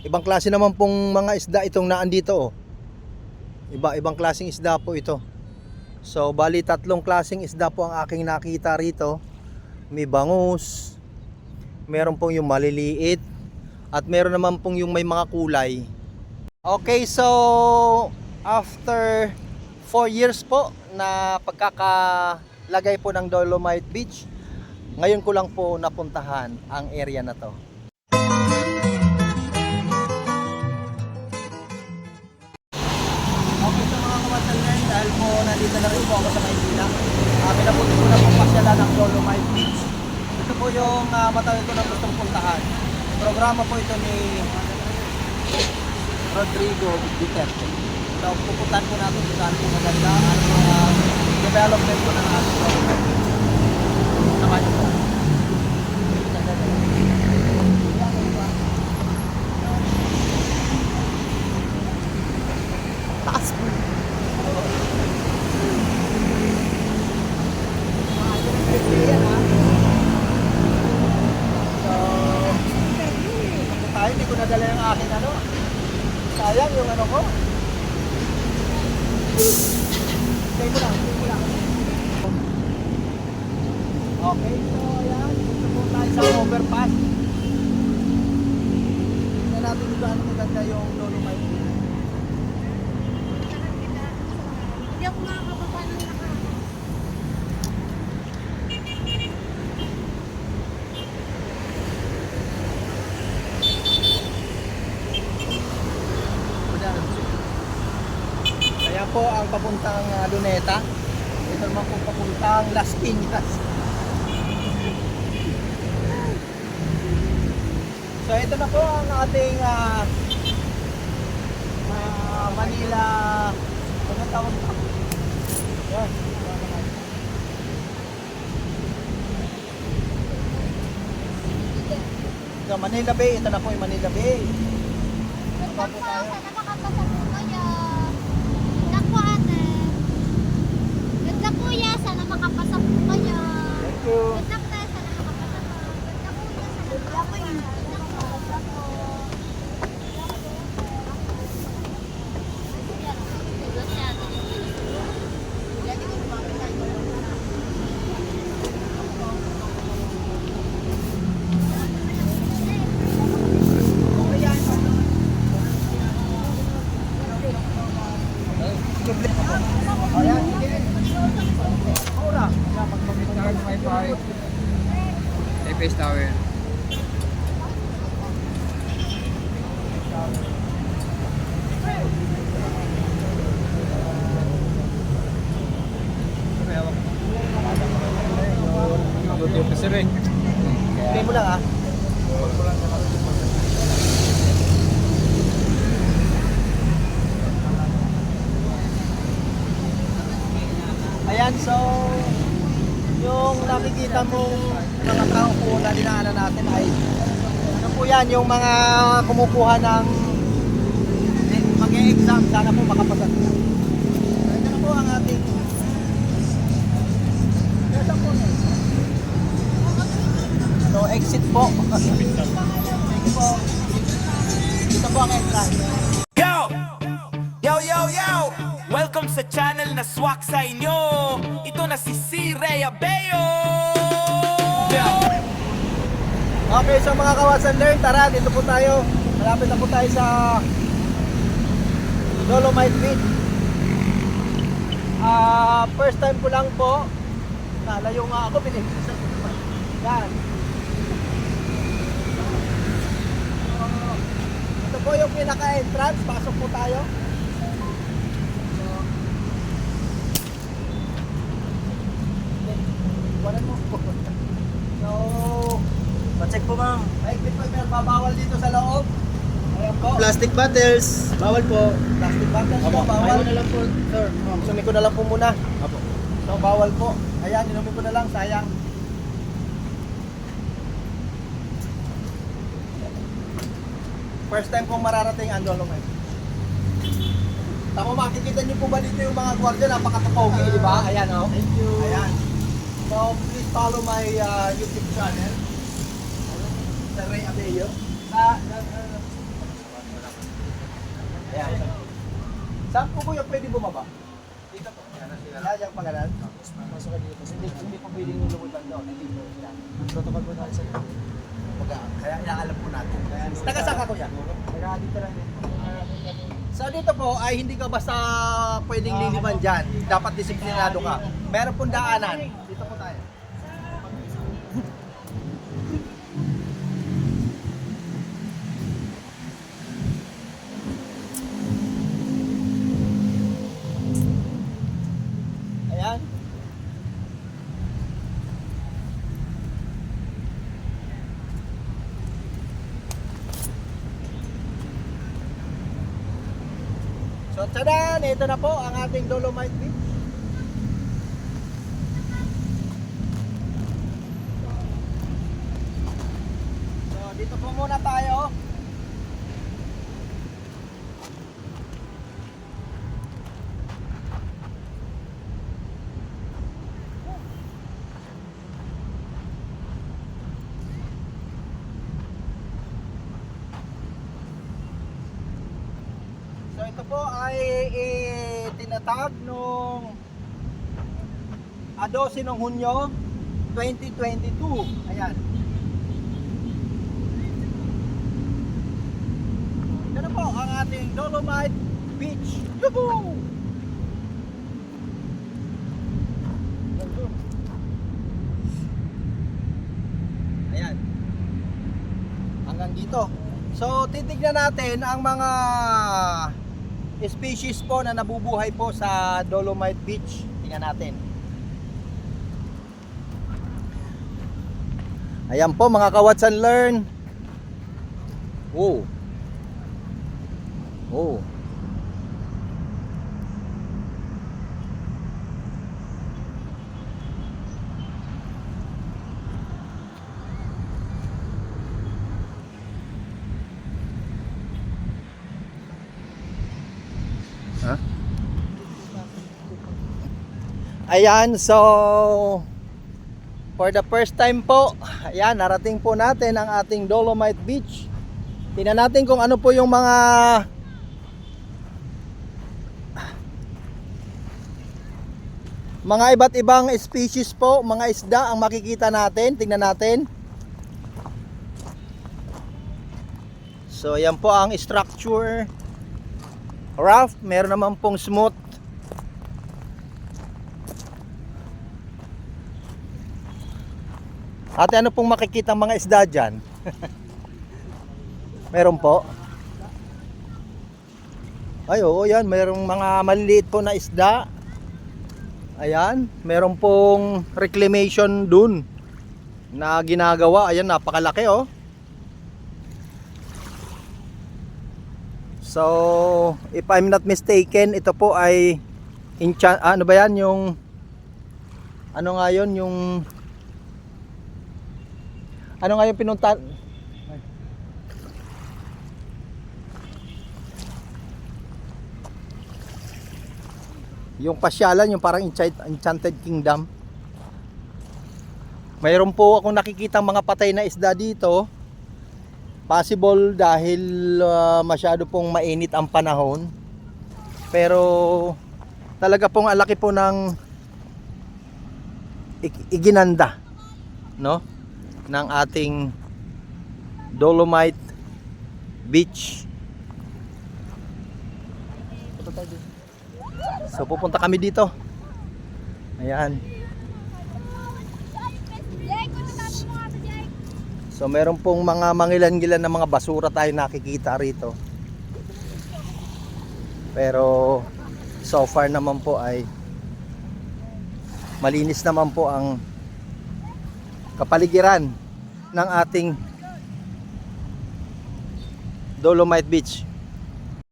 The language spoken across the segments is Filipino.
Ibang klase naman pong mga isda itong naandito, oh. Ibang klaseng isda po ito. So bali tatlong klaseng isda po ang aking nakita rito. May bangus, meron pong yung maliliit, at meron naman pong yung may mga kulay. Okay, so after 4 years po na pagkakalagay po ng Dolomite Beach, ngayon ko lang po napuntahan ang area na to. Okay, so mga kawasalan, dahil po nandito na rin po ako sa Maynila, pinapunta ko na po pasyalan ng Dolomite Beach. Ito po yung matagal ko na gustong puntahan. Programa po ito ni Rodrigo Duterte. So pupuntahan po natin kung saan po maganda at development po ng ating Dolomite Beach. Samahan niyo po. Taas po. Tayo, hindi ko nadala yung akin ano. Sayang yung ano ko. Stay mo lang. Okay, so ayan. Dito po tayo sa overpass. Tingnan natin kung gaano maganda yung Dolomite Beach. Hindi ako makakababa ng naka. Kaya po ang papuntang Luneta. Ito naman po papuntang Las Piñas. So ito na po ang ating Manila. Ano tawag ito? Yan. So, Manila Bay. Ito na po yung Manila Bay. Good luck po, sana makapasa po kayo. Good luck po ate. Good luck kuya, sana makapasa po kayo. Thank you. Good luck tayo, sana makapasa po. Good luck kuya, sana makapasa po. Good luck po. Ayan. Ora. Wi-Fi. Taipei Tower. YouTube kasi rin. Play mo lang ah. Ayan, so yung nakikita mong mga tao po na dinaanan natin ay ano po yan, yung mga kumukuha ng mag-e-exam, sana po makapasa. So, ito na po ang ating so exit po. Thank you po. Dito po ang entrance. Yo! Yo, yo, yo! Welcome sa channel na swak sa inyo! Ito na si Rey Abeo! Okay, so mga kawasan learn, tara, dito po tayo. Malapit na po tayo sa Dolomite Beach. First time ko lang po. Nalayo nga ako, pinipilisan ko naman. Yan. Ito po yung pinaka-entrance, pasok po tayo. Iwanan mo po. So, Pa-check po ma'am. may babawal dito sa loob. Ayan po. Plastic bottles. Bawal po. Plastic bottles po, bawal. Ayaw na lang po, sir. Ma'am. Inumin ko na lang po muna. Apo. So, bawal po. Ayan, inumin ko na lang, sayang. First time kong mararating ang Dolomite. Tama, makikita niyo po ba dito yung mga gwardiya, napakatupogi, di ba? Ayan, oh. Thank you. Ayan. So, please follow my YouTube channel. Sir Rey Abeo. Saan po kuya pwede bumaba? Dito po. Yan ang pangalan. Pasok ka dito. Hindi pa pwedeng lumutan daw. Nandito. Ang protocol po tayo sa iyo. Kaya inaalam po natin. Taga saan ka kuya? Kaya dito lang din. So dito po ay hindi ka basta pwedeng liliman dyan. Dapat disiplinado ka. Meron pong daanan. Dito po tayo. Ayan. So, tadan! Ito na po ang ating Dolomite Beach. So, dito po muna tayo. So ito po ay tinatag nung 12 ng Hunyo 2022. Ayan. Ito na po ang ating Dolomite Beach. Yuhu! Ayan. Hanggang dito. So titignan natin ang mga species po na nabubuhay po sa Dolomite Beach. Tingnan natin. Ayan po mga ka-watch and learn. Oh. Oh. Ayan, so for the first time po, ayan, narating po natin ang ating Dolomite Beach. Tingnan natin kung ano po yung mga iba't ibang species po, mga isda ang makikita natin. Tingnan natin. So ayan po ang structure. Rough, meron naman pong smooth. Ate, ano pong makikita mga isda dyan? Meron po. Ay, oo, yan. Merong mga maliliit po na isda. Ayan. Meron pong reclamation dun na ginagawa. Ayan, napakalaki, oh. So, if I'm not mistaken, ito po ay ano ba yan? Yung ano nga yun? Ano nga yung pinunta? Yung pasyalan, yung parang Enchanted Kingdom. Mayroon po akong nakikita mga patay na isda dito. Possible dahil masyado pong mainit ang panahon. Pero talaga pong alaki po ng iginanda, no? Ng ating Dolomite Beach. So pupunta kami dito. Ayan. So meron pong mga mangilan-ngilan na mga basura tayo nakikita rito. Pero so far naman po ay malinis naman po ang kapaligiran ng ating Dolomite Beach.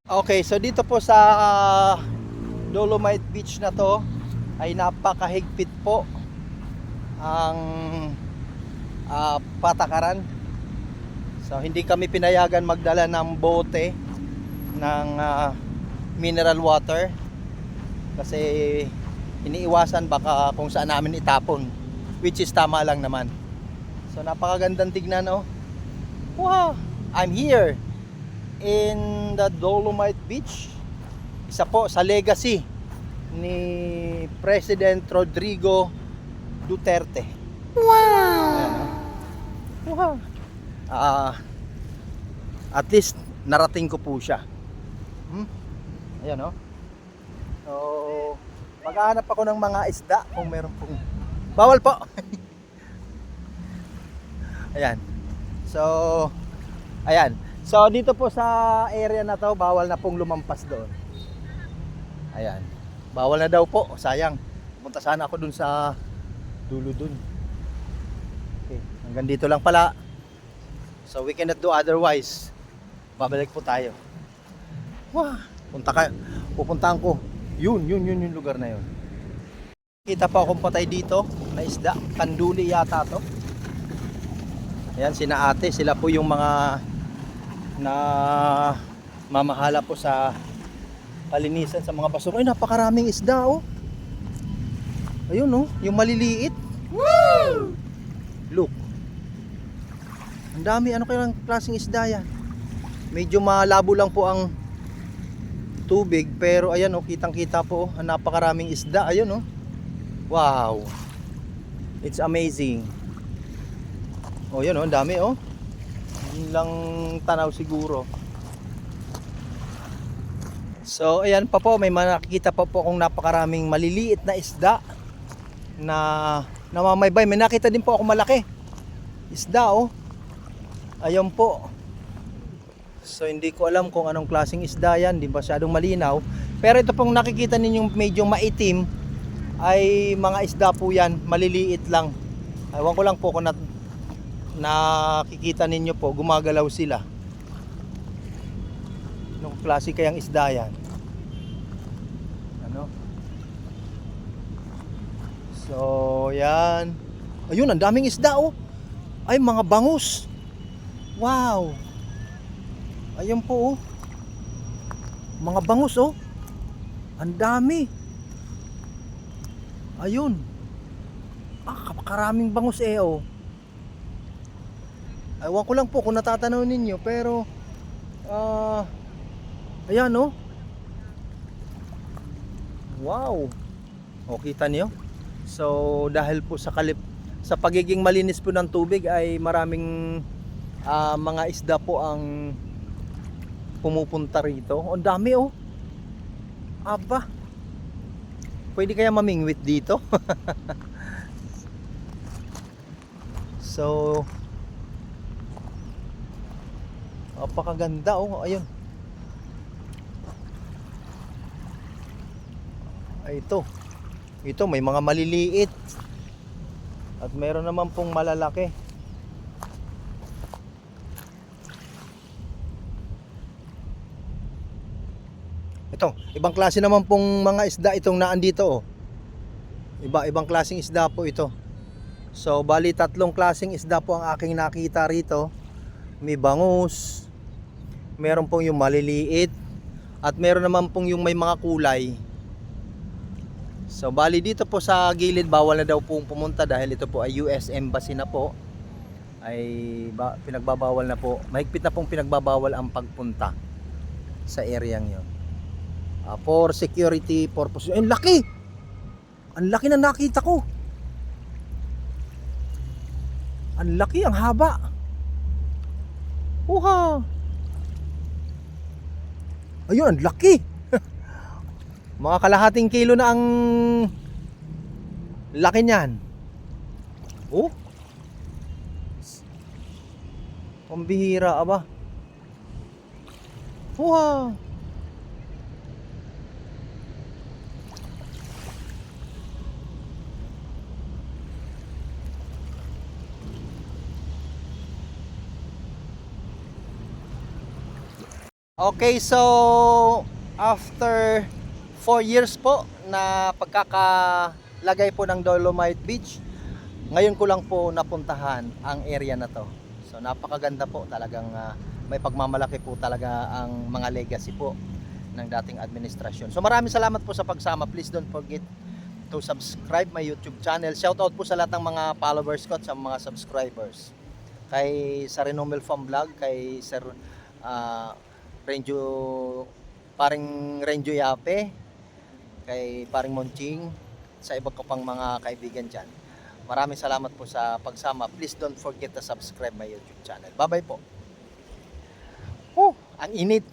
Okay, so dito po sa Dolomite Beach na to ay napakahigpit po ang patakaran. So hindi kami pinayagan magdala ng bote ng mineral water kasi iniiwasan baka kung saan namin itapon, which is tama lang naman. So napakagandang tignan, oh. Wow, I'm here in the Dolomite Beach. Isa po sa legacy ni President Rodrigo Duterte. Wow! At least narating ko po siya. Ayan, oh. So, maghahanap ako ng mga isda kung meron pong... Bawal po! Ayan. So, ayan. So, dito po sa area na to, bawal na pong lumampas doon. Ayan. Bawal na daw po. Sayang. Pupunta sana ako dun sa dulo dun. Okay. Hanggang dito lang pala. So, we cannot do otherwise. Babalik po tayo. Wah! Pupuntahan ko. Yun yung lugar na yun. Kita pa akong patay dito na isda. Kanduli yata to. Ayan, sina ate. Sila po yung mga na mamahala po sa kalinisan sa mga basura. Ay, napakaraming isda, oh. Ayun, oh. Yung maliliit. Woo! Look. Ang dami. Ano kayang klaseng isda yan? Medyo malabo lang po ang tubig, pero ayan, oh, kitang-kita po, oh, ang napakaraming isda. Ayun, oh. Wow. It's amazing. Oh, yun, oh, ang dami, oh. Yun lang tanaw siguro. So, ayan pa po, may nakikita pa po akong napakaraming maliliit na isda na namamaybay. May nakita din po ako malaki isda, oh. Ayun po. So, hindi ko alam kung anong klaseng isda yan. Hindi masyadong malinaw. Pero ito pong nakikita ninyong medyo maitim ay mga isda po yan. Maliliit lang. Ewan ko lang po kung nakikita ninyo po, gumagalaw sila. Anong klase kayang isda yan? Ano? So, yan. Ayun, ang daming isda, oh. Ay, mga bangus. Wow. Ayun po, oh. Mga bangus, oh. Ang dami. Ayun. Karaming bangus, eh, oh. Ewan ko lang po kung natatanaw ninyo, pero ayan, oh. Wow. O, kita niyo? So, dahil po sa pagiging malinis po ng tubig ay maraming mga isda po ang pumupunta rito. Ang dami, oh. Aba. Pwede kaya mamingwit dito? So, napakaganda, oh. Ayun. Ay, ito may mga maliliit at meron naman pong malalaki. Ito, ibang klase naman pong mga isda itong naandito, oh. Ibang klaseng isda po ito. So, bali 3 klaseng isda po ang aking nakita rito. May bangus, meron pong yung maliliit, at meron naman pong yung may mga kulay. So, bali dito po sa gilid, bawal na daw pong pumunta dahil ito po ay US Embassy na po. Ay pinagbabawal na po. Mahigpit na pong pinagbabawal ang pagpunta sa areang yon. For security purposes. Ang laki! Ang laki na nakita ko. Ang laki, ang haba. Uha! Ayun, ang laki. Mga kalahating kilo na ang laki niyan. Oh. Pambihira, aba. Uha! Okay, so after 4 years po na pagkakalagay po ng Dolomite Beach, ngayon ko lang po napuntahan ang area na to. So napakaganda po, talagang may pagmamalaki po talaga ang mga legacy po ng dating administrasyon. So maraming salamat po sa pagsama. Please don't forget to subscribe my YouTube channel. Shout out po sa lahat ng mga followers ko at sa mga subscribers. Kay Sir Renomel Farm Vlog, kay Sir Renjo paring Renjo Yape, kay paring Monching, sa iba ko pang mga kaibigan dyan. Maraming salamat po sa pagsama. Please don't forget to subscribe my YouTube channel. Bye-bye po. Ang init.